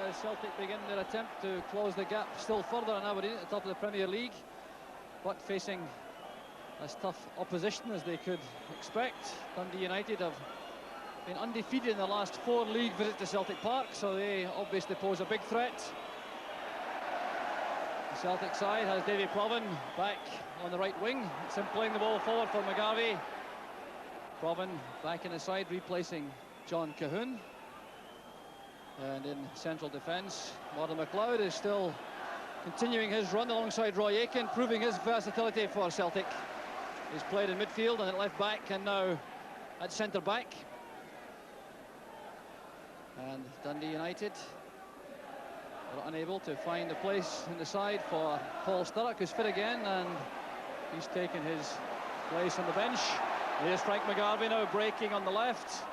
as Celtic begin their attempt to close the gap still further on Aberdeen at the top of the Premier League, but facing as tough opposition as they could expect. Dundee United have been undefeated in the last 4 league visits to Celtic Park, so they obviously pose a big threat. The Celtic side has Davy Provan back on the right wing. It's him playing the ball forward for McGarvey. Provan back in the side, replacing John Cahoon. And in central defence, Martin McLeod is still continuing his run alongside Roy Aitken, proving his versatility for Celtic. He's played in midfield and at left back and now at centre back. And Dundee United are unable to find a place in the side for Paul Sturrock, who's fit again, and he's taken his place on the bench. Here's Frank McGarvey now breaking on the left.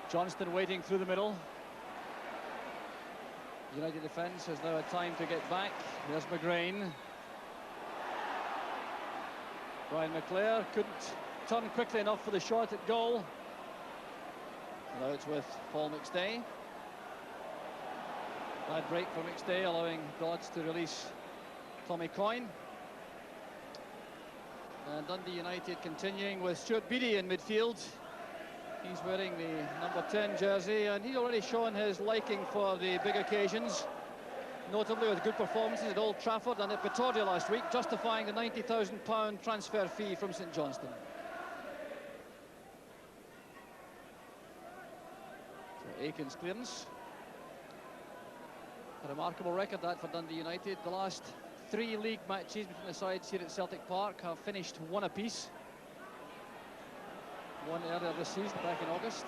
Johnston waiting through the middle. United defence has now had time to get back. There's McGrain. Brian McClare couldn't turn quickly enough for the shot at goal. Now it's with Paul McStay. Bad break for McStay, allowing Dodds to release Tommy Coyne. And Dundee United continuing with Stuart Beattie in midfield. He's wearing the number 10 jersey, and he's already shown his liking for the big occasions, notably with good performances at Old Trafford and at Pittodrie last week, justifying the £90,000 transfer fee from St Johnstone. So Aiken's clearance. A remarkable record that for Dundee United. The last 3 league matches between the sides here at Celtic Park have finished 1 apiece. One earlier this season, back in August.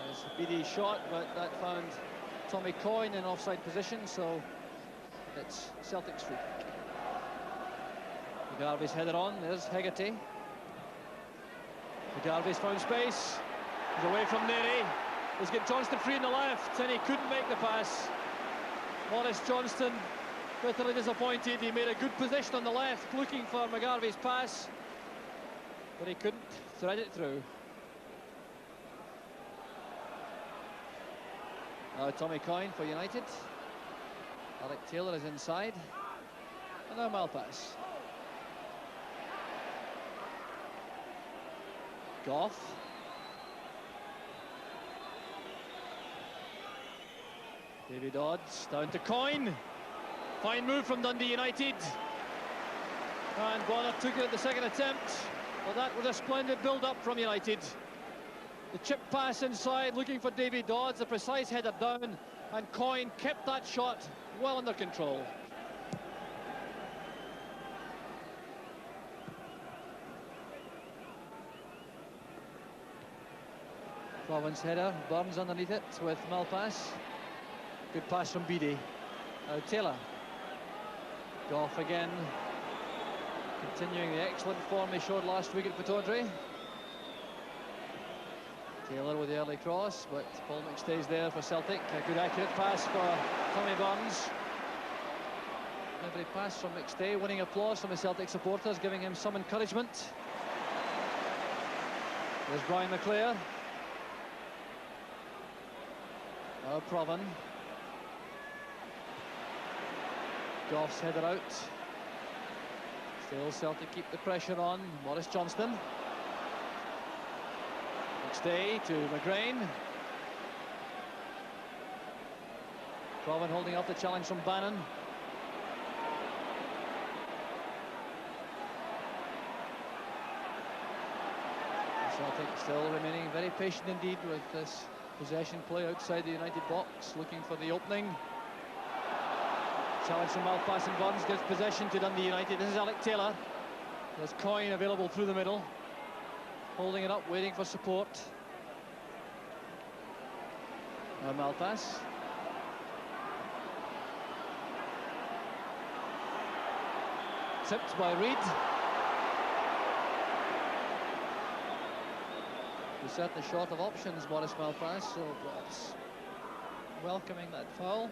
There's Beattie shot, but that found Tommy Coyne in offside position, so it's Celtic's free kick. McGarvey's headed on, there's Hegarty. McGarvey's found space. He's away from Neri. He's got Johnston free in the left, and he couldn't make the pass. Maurice Johnston bitterly disappointed. He made a good position on the left, looking for McGarvey's pass, but he couldn't thread it through. Now Tommy Coyne for United. Alec Taylor is inside. And now Malpass. Gough. Davy Dodds down to Coyne. Fine move from Dundee United. And Bonner took it at the second attempt. Well, that was a splendid build-up from United. The chip pass inside, looking for Davy Dodds, a precise header down, and Coyne kept that shot well under control. Provin's header, Burns underneath it with Malpass. Good pass from Beattie. Now Taylor. Gough again, continuing the excellent form he showed last week at Pittodrie. Taylor with the early cross, but Paul McStay's there for Celtic. A good accurate pass for Tommy Burns. Every pass from McStay winning applause from the Celtic supporters, giving him some encouragement. There's Brian McClare. Now Provan. Gough's headed out. Still Celtic keep the pressure on. Maurice Johnston. McStay to McGrain. Provan holding up the challenge from Bannon. Celtic still remaining very patient indeed with this possession play outside the United box, looking for the opening. Challenge from Malpass and Burns gives possession to Dundee United. This is Alec Taylor. There's Coyne available through the middle, holding it up, waiting for support. Now Malpass. Tipped by Reid. He's certainly short of options, Maurice Malpass, so perhaps welcoming that foul.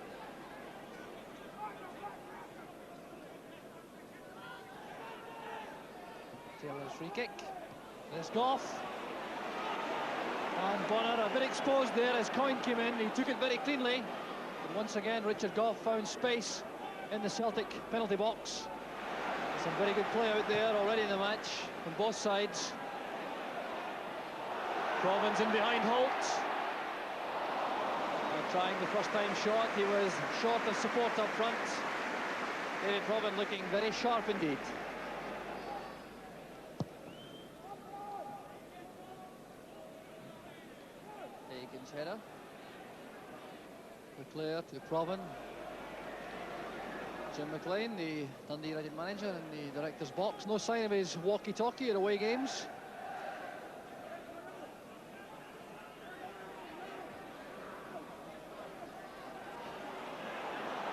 Taylor's free kick. There's Gough. And Bonner a bit exposed there as Coyne came in. He took it very cleanly. And once again, Richard Gough found space in the Celtic penalty box. Some very good play out there already in the match from both sides. Provin's in behind Holt. Trying the first time shot, he was short of support up front. David Provan looking very sharp indeed. Aiken's header. McClare to Provan. Jim McLean, the Dundee United manager, in the director's box. No sign of his walkie-talkie at away games.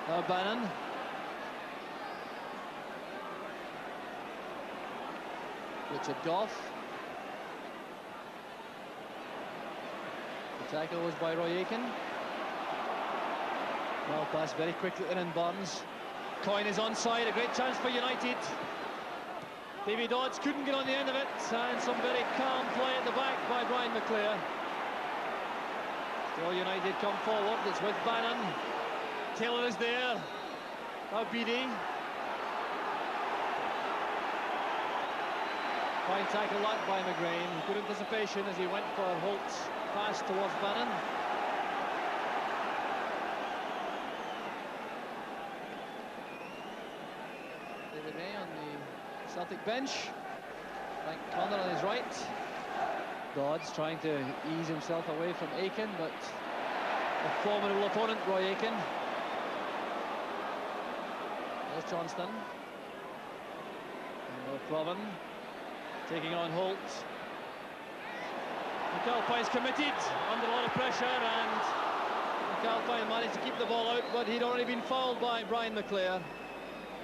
Now Bannon. Richard Gough. The tackle was by Roy Aiken. Well passed very quickly in Barnes. Coyne is onside, a great chance for United. Davy Dodds couldn't get on the end of it, and some very calm play at the back by Brian McClare. Still United come forward, it's with Bannon. Taylor is there. Now BD. Fine tackle that by McGrain. Good anticipation as he went for Holt's pass towards Bannon. David Ray on the Celtic bench. Frank Connor on his right. Dodds trying to ease himself away from Aiken, but a formidable opponent, Roy Aiken. There's Johnston. And Provan taking on Holt. McAlpine's committed under a lot of pressure, and McAlpine managed to keep the ball out, but he'd already been fouled by Brian McClare.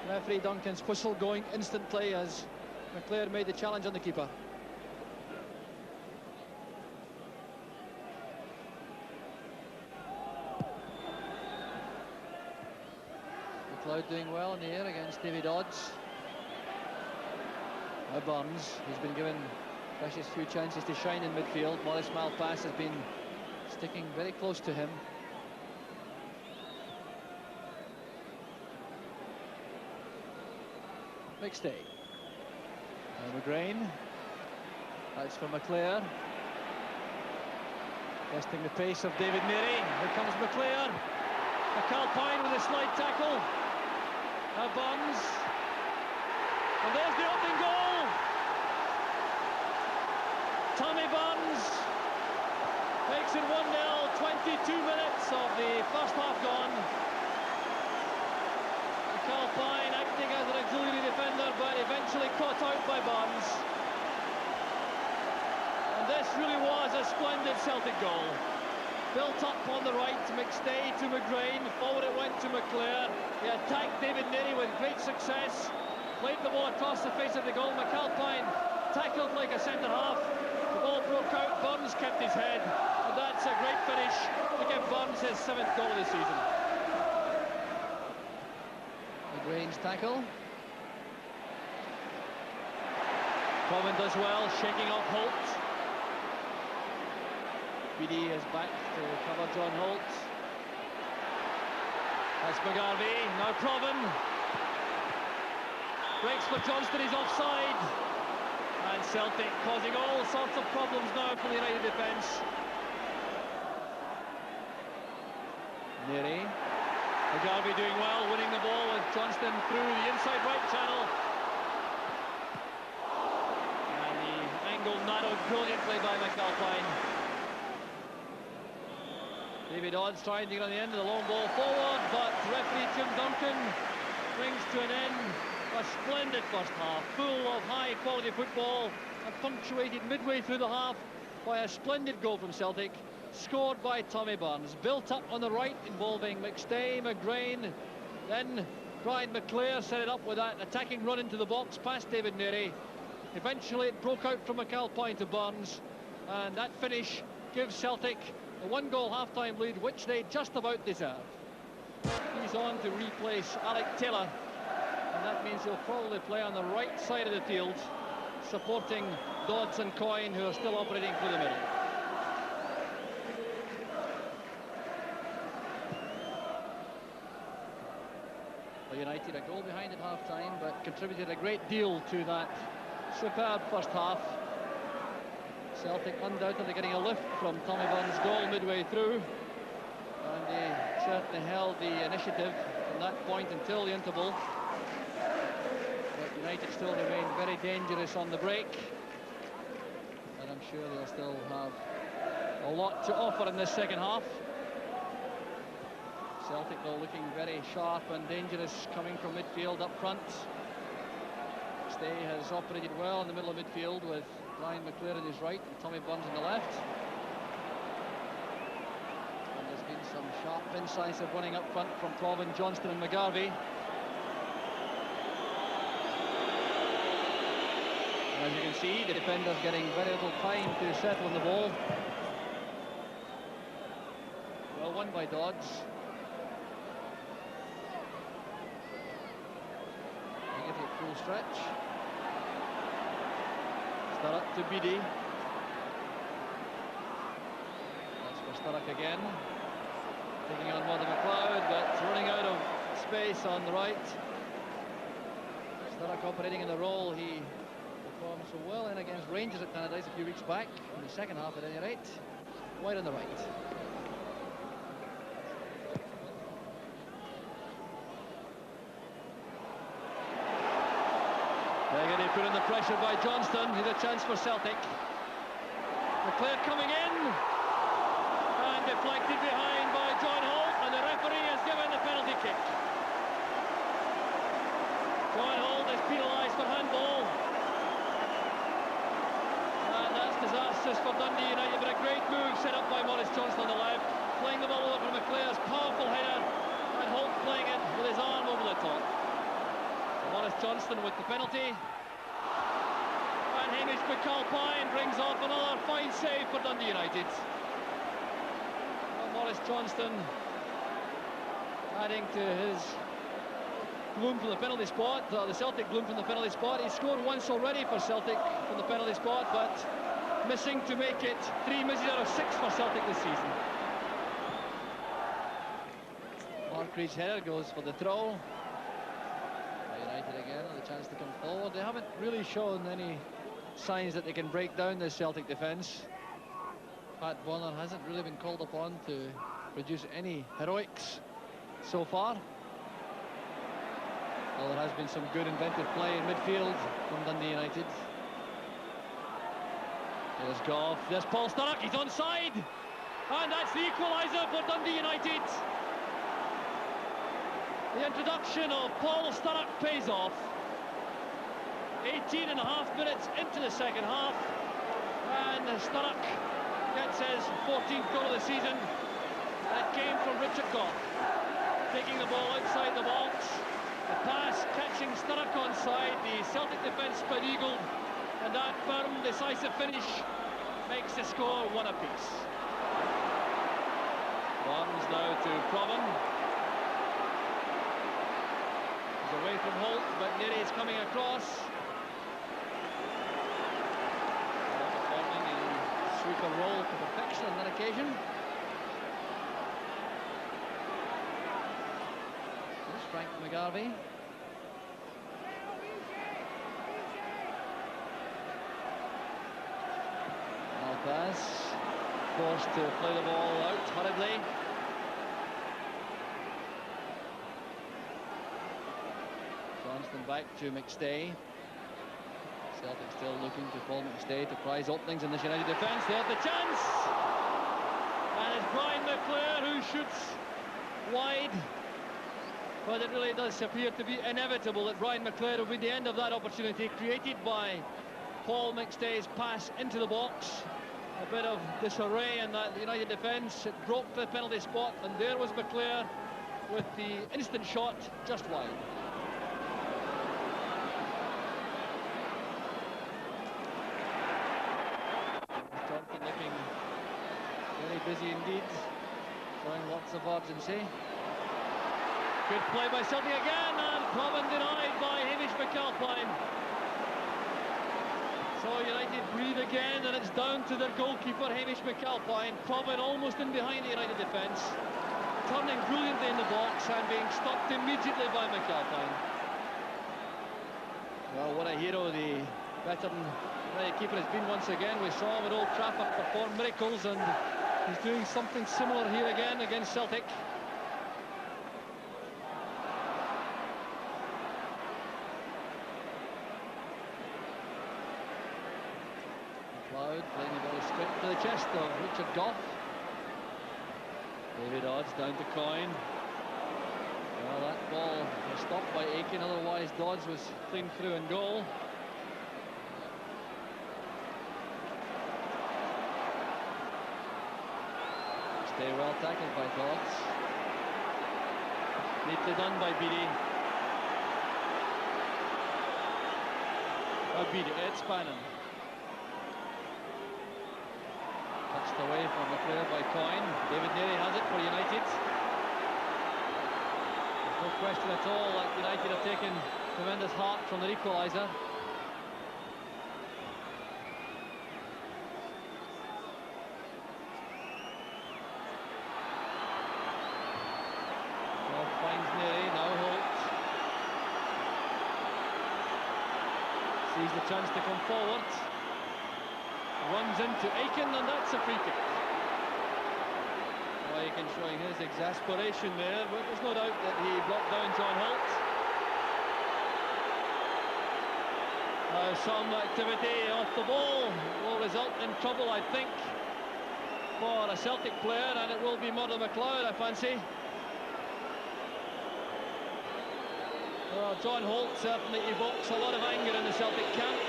Referee Duncan's whistle going instantly as McClare made the challenge on the keeper. McLeod doing well in the air against Davy Dodds. Now Burns, who's been given precious few chances to shine in midfield. Maurice Malpass has been sticking very close to him. McStay. Now McGrain. That's for McClare. Testing the pace of David Neary. Here comes McClare. McAlpine with a slide tackle. Now Burns. And there's the opening goal. Tommy Burns makes it 1-0, 22 minutes of the first half gone. McAlpine acting as an auxiliary defender, but eventually caught out by Burns. And this really was a splendid Celtic goal. Built up on the right, McStay to McGrain, forward it went to McClare. He attacked David Neary with great success. Played the ball across the face of the goal. McAlpine tackled like a centre-half. The ball broke out, Burns kept his head. And that's a great finish to give Burns his 7th goal of the season. McGrain's tackle. Provan does well, shaking off Holt. BD is back to cover John Holt. That's McGarvey, now Provan. Breaks for Johnston, he's offside. And Celtic causing all sorts of problems now for the United defence. Neary. McGarvey doing well, winning the ball with Johnston through the inside right channel. And the angle narrowed brilliantly by McAlpine. David Dodds trying to get on the end of the long ball forward, but referee Jim Duncan brings to an end a splendid first half, full of high-quality football, and punctuated midway through the half by a splendid goal from Celtic, scored by Tommy Burns. Built up on the right, involving McStay, McGrain, then Brian McClare set it up with that attacking run into the box past David Neary. Eventually it broke out from McAlpine to Burns, and that finish gives Celtic a 1-goal half-time lead, which they just about deserve. He's on to replace Alec Taylor, and that means he'll probably play on the right side of the field, supporting Dodds and Coyne, who are still operating through the middle. For United, a goal behind at half-time, but contributed a great deal to that superb first half. Celtic undoubtedly getting a lift from Tommy Burns' goal midway through, and they certainly held the initiative from that point until the interval. But United still remain very dangerous on the break, and I'm sure they'll still have a lot to offer in this second half. Celtic though looking very sharp and dangerous coming from midfield up front. Stay has operated well in the middle of midfield with Ryan McClair on his right and Tommy Burns on the left. And there's been some sharp, incisive running up front from Provan, Johnston and McGarvey. And as you can see, the defenders getting very little time to settle on the ball. Well won by Dodds. Full stretch. Sturrock to Beattie. That's for Sturrock again. Taking on more than McLeod, but running out of space on the right. Sturrock operating in the role he performed so well in against Rangers at Tannadice a few weeks back, in the second half at any rate. Wide on the right. Again, he put in the pressure by Johnston. Here's a chance for Celtic. McClair coming in and deflected behind by John Holt, and the referee has given the penalty kick. John Holt is penalised for handball, and that's disastrous for Dundee United. But a great move set up by Maurice Johnston on the left, playing the ball over from McClair's powerful header, and Holt playing it with his arm over the top. Maurice Johnston with the penalty, and Hamish McAlpine brings off another fine save for Dundee United. Well, Maurice Johnston adding to his gloom from the penalty spot, the Celtic gloom from the penalty spot. He scored once already for Celtic from the penalty spot, but missing to make it 3 misses out of 6 for Celtic this season. Mark Reed's header goes for the throw. United again with a chance to come forward. They haven't really shown any signs that they can break down this Celtic defence. Pat Bonner hasn't really been called upon to produce any heroics so far. Well, there has been some good inventive play in midfield from Dundee United. There's Gough, there's Paul Sturrock, he's onside, and that's the equaliser for Dundee United. The introduction of Paul Sturrock pays off. 18 and a half minutes into the second half, and Sturrock gets his 14th goal of the season. That came from Richard Gough, taking the ball outside the box. The pass catching Sturrock onside. The Celtic defence spread-eagled, and that firm, decisive finish makes the score one apiece. Barnes now to Provan. Away from Holt, but Neri is coming across. Performing in sweeper role to perfection on that occasion. There's Frank McGarvey. Malpass forced to play the ball out hurriedly. Johnston back to McStay. Celtic still looking to Paul McStay to prize openings in this United defence. They have the chance, and it's Brian McClair who shoots wide, but it really does appear to be inevitable that Brian McClair will be the end of that opportunity created by Paul McStay's pass into the box. A bit of disarray in that United defence. It broke the penalty spot, and there was McClair with the instant shot just wide. Busy indeed, showing lots of urgency. Good play by Celtic again, and Provan denied by Hamish McAlpine. So United breathe again, and it's down to their goalkeeper Hamish McAlpine. Provan almost in behind the United defence. turning brilliantly in the box and being stopped immediately by McAlpine. Well, what a hero the veteran keeper has been once again. We saw him at Old Trafford perform miracles, and he's doing something similar here again against Celtic. McLeod playing the ball straight to the chest of Richard Gough. David Dodds down to Coyne. Well, that ball was stopped by Aiken, otherwise Dodds was clean through and goal. Stay well tackled by Dodds. Neatly done by Beattie. Beattie, it's Bannon. Touched away from the player by Coyne. David Neary has it for United. There's no question at all that United have taken tremendous heart from their equaliser. Finds Neary, now Holt. Sees the chance to come forward. Runs into Aiken, and that's a free kick. Well, Aiken showing his exasperation there, but there's no doubt that he blocked down John Holt. Some activity off the ball will result in trouble, I think, for a Celtic player, and it will be Murdo McLeod, I fancy. Well, John Holt certainly evokes a lot of anger in the Celtic camp,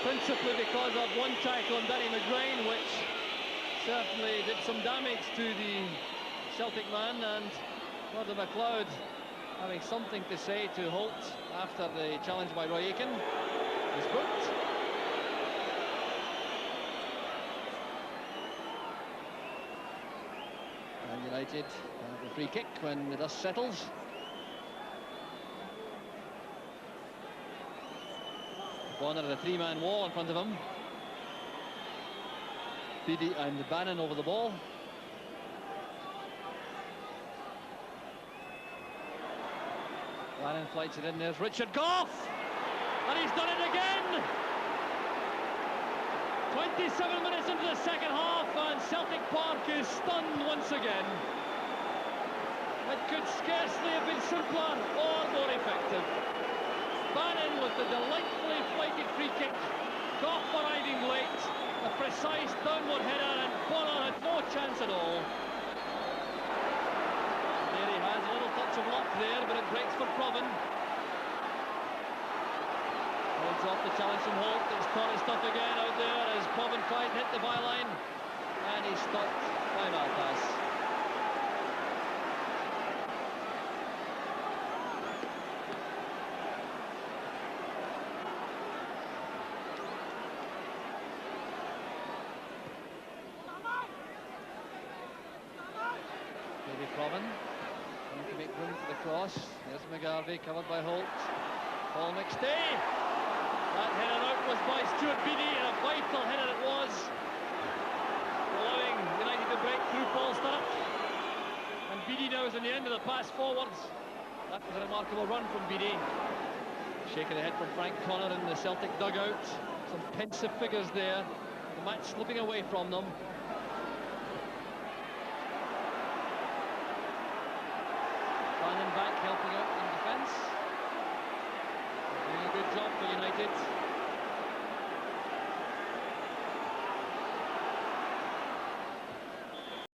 principally because of one tackle on Danny McGrain, which certainly did some damage to the Celtic man, and Murdo McLeod having something to say to Holt after the challenge by Roy Aiken is booked. And United have the free kick when the dust settles. Bonner at a three-man wall in front of him. Beattie and Bannon over the ball. Bannon flights it in. There's Richard Gough, and he's done it again. 27 minutes into the second half, and Celtic Park is stunned once again. It could scarcely have been simpler or more effective. Bannon with the delightfully flighted free kick. Gough arriving late. A precise downward header, and Bonner had no chance at all. There he has a little touch of luck there, but it breaks for Provan. Holds off the challenge from Holt. It's Torres stuff again out there as Provan tried to hit the byline, and he's stopped by Malpass. Provan trying to make room for the cross. There's McGarvey covered by Holt. Paul McStay. That header out was by Stuart Beattie, and a vital header it was, allowing United to break through Paul Sturrock. And Beattie now is in the end of the pass forwards. That was a remarkable run from Beattie. Shaking the head from Frank Connor in the Celtic dugout. Some pensive figures there. The match slipping away from them. Bannon back helping out in defence. Doing a good job for United.